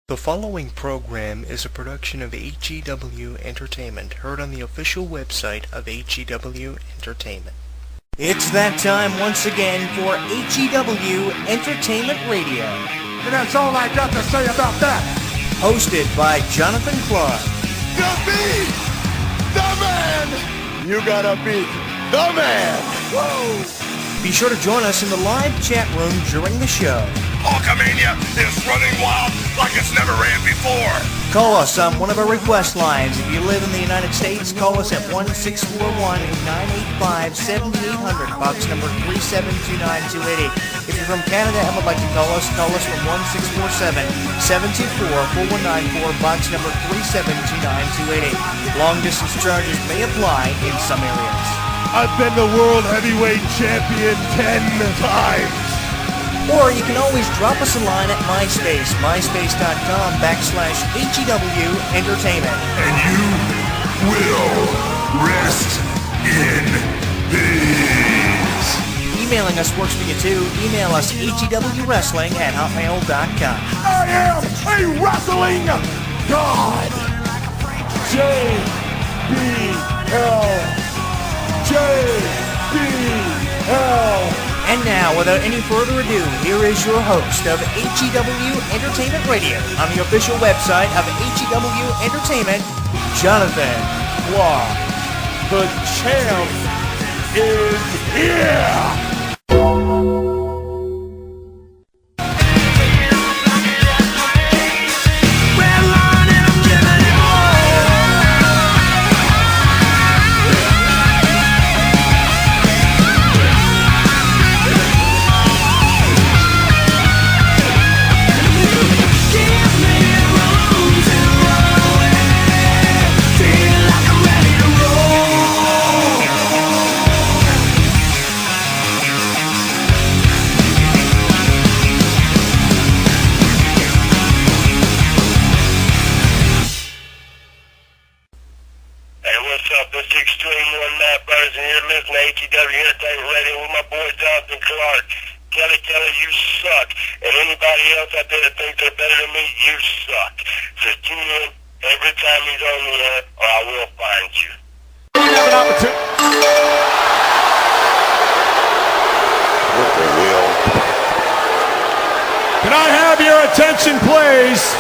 The following program is a production of HEW Entertainment, heard on the official website of HEW Entertainment. It's that time once again for HEW Entertainment Radio. And that's all I got to say about that. Hosted by Jonathan Clarke. To beat the man, you gotta beat the man. Whoa! Be sure to join us in the live chat room during the show. Hulkamania is running wild like it's never ran before. Call us on one of our request lines. If you live in the United States, call us at 1-641-985-7800, box number 3729280. If you're from Canada and would like to call us from 1-647-724-4194, box number 3729280. Long distance charges may apply in some areas. I've been the world heavyweight champion 10 times. Or you can always drop us a line at MySpace, myspace.com/HEW Entertainment. And you will rest in peace. Emailing us works for you too. Email us HEWWrestling@hotmail.com. I am a wrestling god. JBL. And now, without any further ado, here is your host of HEW Entertainment Radio on the official website of HEW Entertainment, Jonathan Clarke. The champ is here! HEW Entertainment Radio with my boy Jonathan Clarke. Kelly, you suck. And anybody else out there that thinks they're better than me, you suck. So tune in every time he's on the air, or I will find you. We have an opportunity. What the hell? Can I have your attention, please?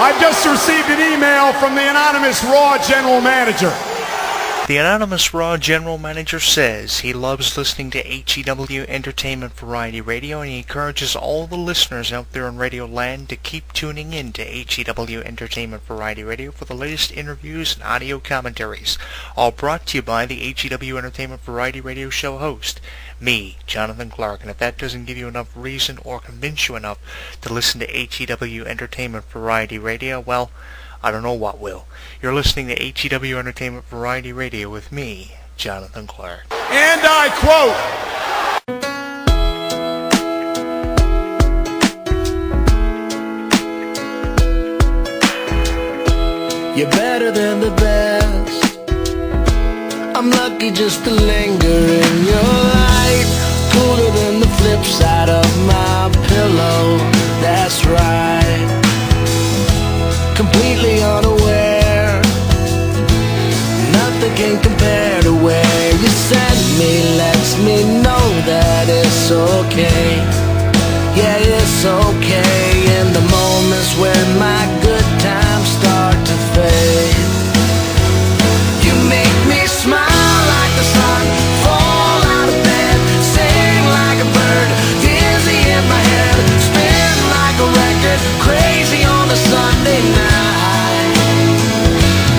I've just received an email from the anonymous Raw General Manager. The anonymous Raw General Manager says he loves listening to HEW Entertainment Variety Radio, and he encourages all the listeners out there in Radio Land to keep tuning in to HEW Entertainment Variety Radio for the latest interviews and audio commentaries, all brought to you by the HEW Entertainment Variety Radio show host, me, Jonathan Clarke. And if that doesn't give you enough reason or convince you enough to listen to HEW Entertainment Variety Radio, well, I don't know what will. You're listening to HEW Entertainment Variety Radio with me, Jonathan Clarke. And I quote, "You're better than the best. I'm lucky just to linger in your light. Cooler than the flip side of my pillow. That's right. Completely unaware. Nothing can compare to where you send me. Lets me know that it's okay. Yeah, it's okay. In the moments when my good times start to fade, you make me smile like the sun. Fall out of bed, sing like a bird. Dizzy in my head, spin like a record. Crazy on a Sunday night.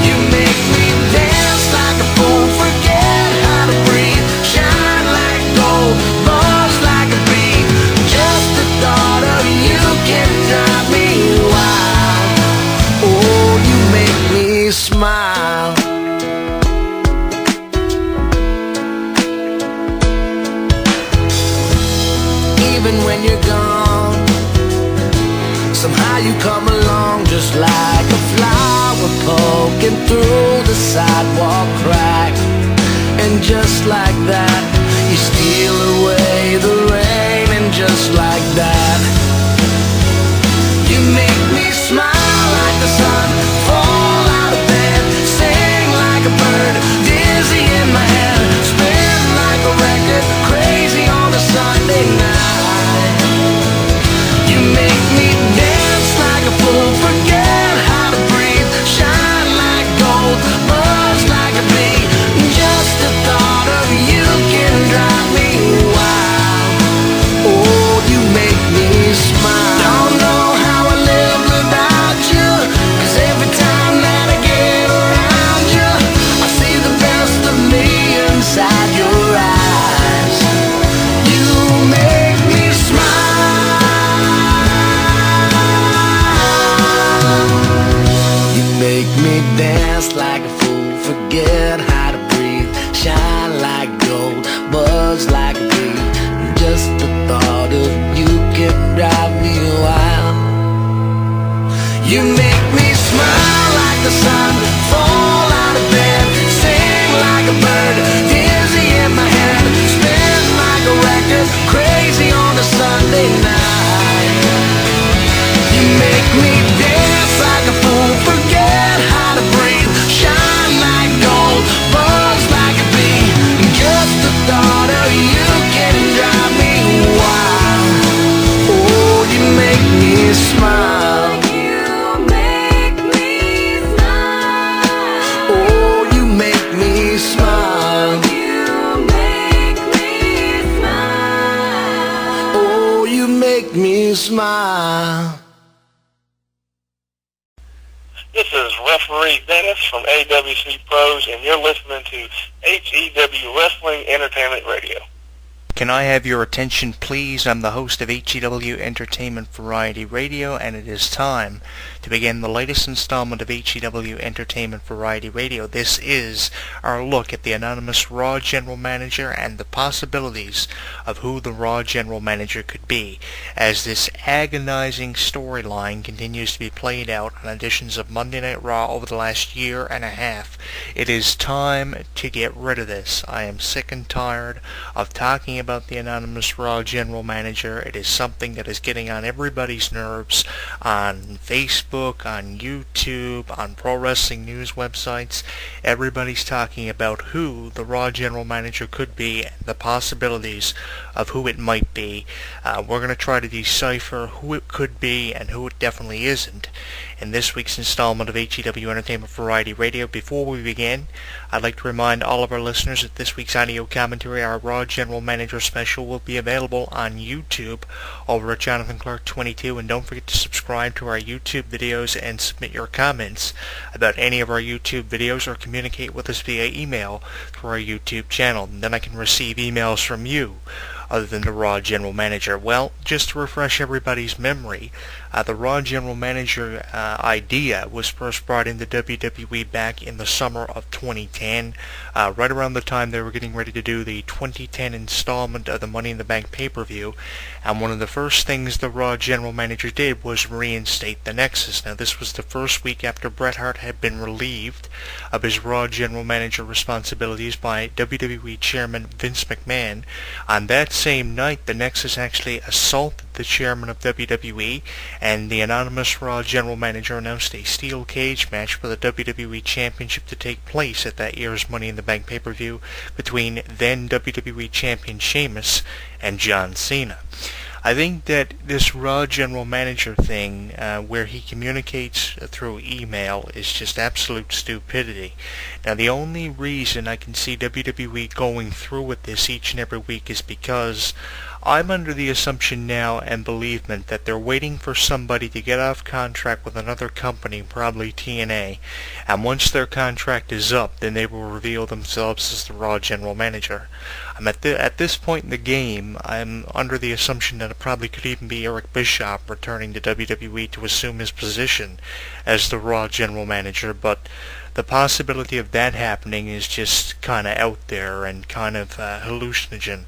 You make me dance like a fool. Forget how to breathe. Shine like gold, buzz like a bee. Just the thought of you can drive me wild. Oh, you make me smile. Even when you're gone, somehow you come along just like a flower poking through the sidewalk crack. And just like that, you steal away the rain and just like that. You make me smile like the sun, fall out of bed, sing like a bird, dizzy in my head, spin like a record, crazy on a Sunday night. You make me dance like a fool, forget how to breathe, shine like gold, buzz like a bee. Just the thought of you can drive me wild. Oh, you make me smile. Don't know how I live without you, 'cause every time that I get around you, I see the best of me inside your eyes. You make me smile. You make me dance like a fool, forget how to breathe, shine like gold, buzz like a bee. Just the thought of you can drive me wild. You make me smile like the sun, fall out of bed, sing like a bird, dizzy in my head, spin like a record, crazy on a Sunday night. You make me dance like a fool, forget how to breathe, shine like gold, buzz like a bee. Just the thought of you can drive me wild. Oh, you make me smile. You make me smile. Oh, you make me smile. You make me smile. Oh, you make me smile. This is referee Dennis from AWC Pros, and you're listening to HEW Wrestling Entertainment Radio. Can I have your attention, please? I'm the host of HEW Entertainment Variety Radio, and it is time to begin the latest installment of HEW Entertainment Variety Radio. This is our look at the anonymous Raw General Manager and the possibilities of who the Raw General Manager could be, as this agonizing storyline continues to be played out on editions of Monday Night Raw over the last year and a half. It is time to get rid of this. I am sick and tired of talking about the anonymous Raw General Manager. It is something that is getting on everybody's nerves on Facebook, on YouTube, on pro wrestling news websites. Everybody's talking about who the Raw General Manager could be and the possibilities of who it might be. We're going to try to decipher who it could be and who it definitely isn't in this week's installment of HEW Entertainment Variety Radio. Before we begin, I'd like to remind all of our listeners that this week's audio commentary, our Raw General Manager special, will be available on YouTube over at Jonathan Clarke 22, and don't forget to subscribe to our YouTube videos and submit your comments about any of our YouTube videos, or communicate with us via email through our YouTube channel, and then I can receive emails from you other than the Raw General Manager. Well, just to refresh everybody's memory, the Raw General Manager idea was first brought into WWE back in the summer of 2010, right around the time they were getting ready to do the 2010 installment of the Money in the Bank pay-per-view, and one of the first things the Raw General Manager did was reinstate the Nexus. Now, this was the first week after Bret Hart had been relieved of his Raw General Manager responsibilities by WWE Chairman Vince McMahon. On that same night, the Nexus actually assaulted the chairman of WWE, and the anonymous Raw General Manager announced a steel cage match for the WWE Championship to take place at that year's Money in the Bank pay-per-view between then WWE Champion Sheamus and John Cena. I think that this Raw General Manager thing, where he communicates through email, is just absolute stupidity. Now, the only reason I can see WWE going through with this each and every week is because I'm under the assumption now and believement that they're waiting for somebody to get off contract with another company, probably TNA, and once their contract is up, then they will reveal themselves as the Raw General Manager. At this point in the game, I'm under the assumption that it probably could even be Eric Bischoff returning to WWE to assume his position as the Raw General Manager, but the possibility of that happening is just kind of out there and kind of hallucinogen.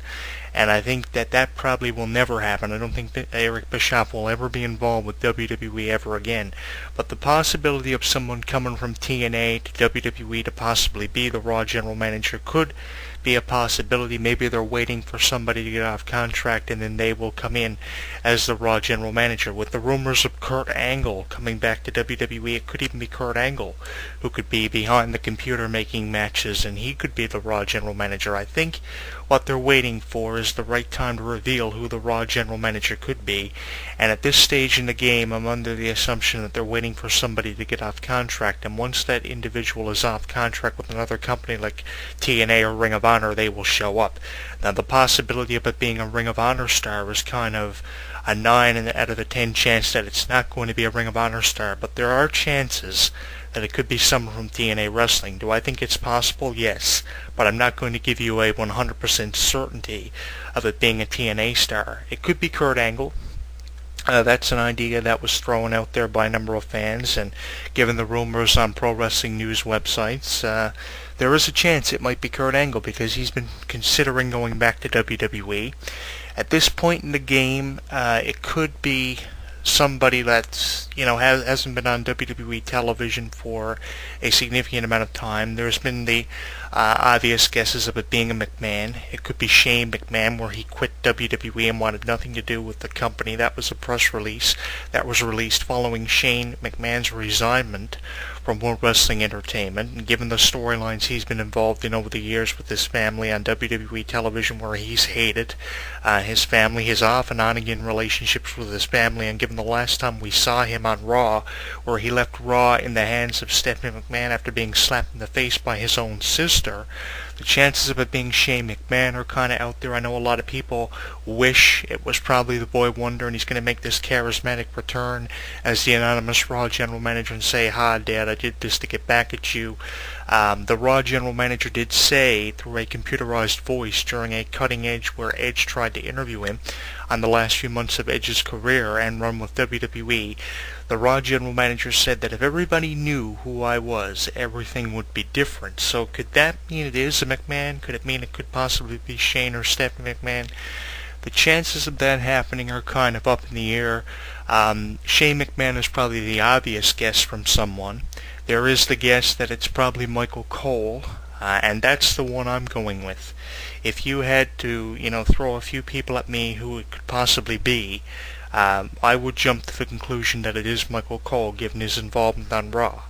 And I think that probably will never happen. I don't think that Eric Bischoff will ever be involved with WWE ever again. But the possibility of someone coming from TNA to WWE to possibly be the Raw General Manager could be a possibility. Maybe they're waiting for somebody to get off contract and then they will come in as the Raw General Manager. With the rumors of Kurt Angle coming back to WWE, it could even be Kurt Angle who could be behind the computer making matches, and he could be the Raw General Manager. I think what they're waiting for is the right time to reveal who the Raw General Manager could be, and at this stage in the game I'm under the assumption that they're waiting for somebody to get off contract, and once that individual is off contract with another company like TNA or Ring of Honor, they will show up. Now the possibility of it being a Ring of Honor star is kind of a 9 out of the 10 chance that it's not going to be a Ring of Honor star, but there are chances that it could be someone from TNA Wrestling. Do I think it's possible? Yes, but I'm not going to give you a 100% certainty of it being a TNA star. It could be Kurt Angle. That's an idea that was thrown out there by a number of fans, and given the rumors on pro wrestling news websites, there is a chance it might be Kurt Angle because he's been considering going back to WWE. At this point in the game, it could be somebody that's, hasn't been on WWE television for a significant amount of time. There's been the obvious guesses of it being a McMahon. It could be Shane McMahon, where he quit WWE and wanted nothing to do with the company. That was a press release that was released following Shane McMahon's resignment from World Wrestling Entertainment, and given the storylines he's been involved in over the years with his family on WWE television, where he's hated his family, his off and on again relationships with his family, and given the last time we saw him on Raw, where he left Raw in the hands of Stephanie McMahon after being slapped in the face by his own sister, the chances of it being Shane McMahon are kind of out there. I know a lot of people wish it was probably the Boy Wonder, and he's going to make this charismatic return as the anonymous Raw General Manager and say, "Ha, Dad, I did this to get back at you." The Raw General Manager did say through a computerized voice during a Cutting Edge where Edge tried to interview him on the last few months of Edge's career and run with WWE, the Raw General Manager said that if everybody knew who I was, everything would be different. So could that mean it is a McMahon? Could it mean it could possibly be Shane or Stephanie McMahon? The chances of that happening are kind of up in the air. Shane McMahon is probably the obvious guess from someone. There is the guess that it's probably Michael Cole, and that's the one I'm going with. If you had to, throw a few people at me who it could possibly be, I would jump to the conclusion that it is Michael Cole, given his involvement on Raw.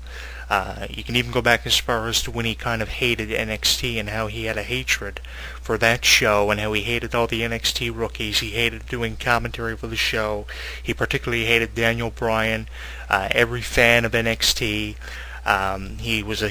You can even go back as far as to when he kind of hated NXT and how he had a hatred for that show and how he hated all the NXT rookies. He hated doing commentary for the show. He particularly hated Daniel Bryan, every fan of NXT. He was a